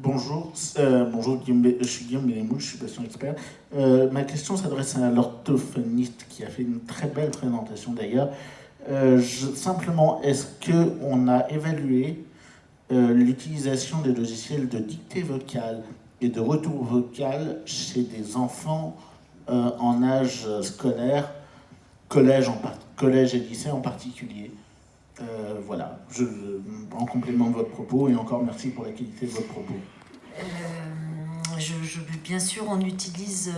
Bonjour, bonjour je suis Guillaume Bénémou, je suis patient expert. Ma question s'adresse à l'orthophoniste qui a fait une très belle présentation d'ailleurs. Simplement, est-ce qu'on a évalué l'utilisation des logiciels de dictée vocale et de retour vocal chez des enfants en âge scolaire, collège et lycée en particulier? Voilà, en complément de votre propos, et encore merci pour la qualité de votre propos. Bien sûr, on utilise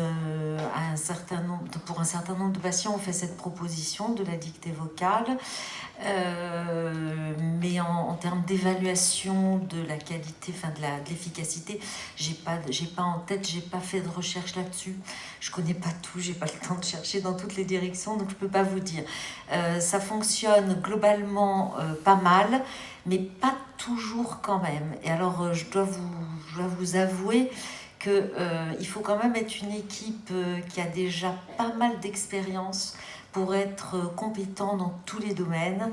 pour un certain nombre de patients, on fait cette proposition de la dictée vocale, mais en termes d'évaluation de la qualité, de l'efficacité, j'ai pas en tête, j'ai pas fait de recherche là-dessus. Je connais pas tout, j'ai pas le temps de chercher dans toutes les directions, donc je peux pas vous dire. Ça fonctionne globalement pas mal, mais pas toujours quand même. Et alors, je dois vous avouer qu'il faut quand même être une équipe qui a déjà pas mal d'expérience pour être compétent dans tous les domaines.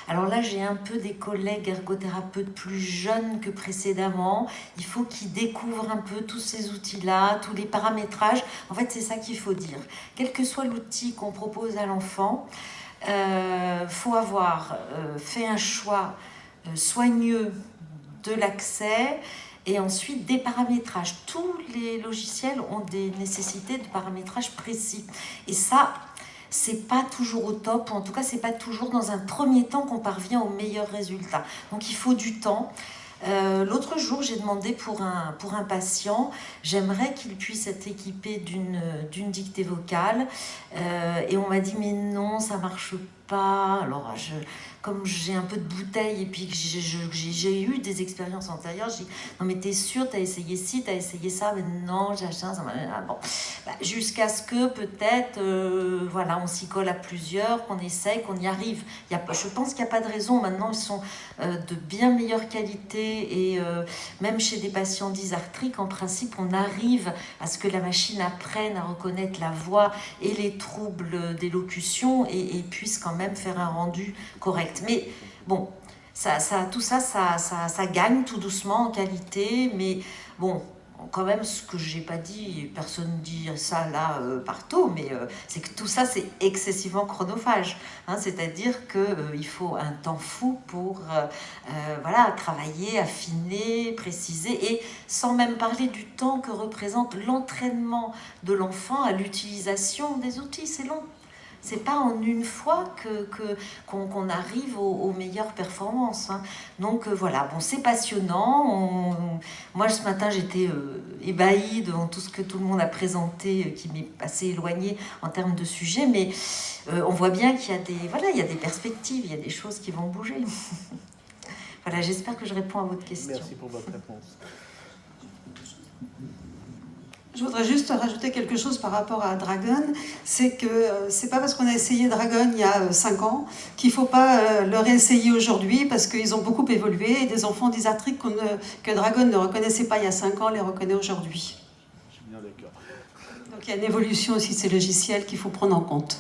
Alors là, j'ai un peu des collègues ergothérapeutes plus jeunes que précédemment. Il faut qu'ils découvrent un peu tous ces outils-là, tous les paramétrages. En fait, c'est ça qu'il faut dire. Quel que soit l'outil qu'on propose à l'enfant, faut avoir fait un choix soigneux de l'accès et ensuite des paramétrages. Tous les logiciels ont des nécessités de paramétrage précis. Et ça, c'est pas toujours au top, ou en tout cas, c'est pas toujours dans un premier temps qu'on parvient au meilleur résultat. Donc il faut du temps. L'autre jour, j'ai demandé pour un patient, j'aimerais qu'il puisse être équipé d'une dictée vocale. Et on m'a dit, mais non, ça marche pas. Alors, comme j'ai un peu de bouteille et puis que j'ai eu des expériences antérieures, j'ai dit, non mais t'es sûre, t'as essayé ci, t'as essayé ça, mais non, j'ai acheté ça. Bon. Jusqu'à ce que peut-être, voilà, on s'y colle à plusieurs, qu'on essaye, qu'on y arrive. Je pense qu'il n'y a pas de raison. Maintenant, ils sont de bien meilleure qualité et même chez des patients dysarthriques, en principe, on arrive à ce que la machine apprenne à reconnaître la voix et les troubles d'élocution et puisse quand même faire un rendu correct. Mais bon, tout ça gagne tout doucement en qualité, mais bon, quand même, ce que j'ai pas dit, personne ne dit ça là partout, mais c'est que tout ça c'est excessivement chronophage, hein, c'est-à-dire qu'il faut un temps fou pour voilà, travailler, affiner, préciser, et sans même parler du temps que représente l'entraînement de l'enfant à l'utilisation des outils. C'est long. C'est pas en une fois qu'on arrive aux meilleures performances, hein. Donc voilà, bon, c'est passionnant. Moi, ce matin, j'étais ébahie devant tout ce que tout le monde a présenté, qui m'est assez éloigné en termes de sujet, mais on voit bien qu'il y a il y a des perspectives, il y a des choses qui vont bouger. Voilà, j'espère que je réponds à votre question. Merci pour votre réponse. Je voudrais juste rajouter quelque chose par rapport à Dragon, c'est que c'est pas parce qu'on a essayé Dragon il y a 5 ans qu'il faut pas le réessayer aujourd'hui, parce qu'ils ont beaucoup évolué et des enfants dysarthriques que Dragon ne reconnaissait pas il y a 5 ans les reconnaît aujourd'hui. Je suis bien d'accord. Donc il y a une évolution aussi de ces logiciels qu'il faut prendre en compte.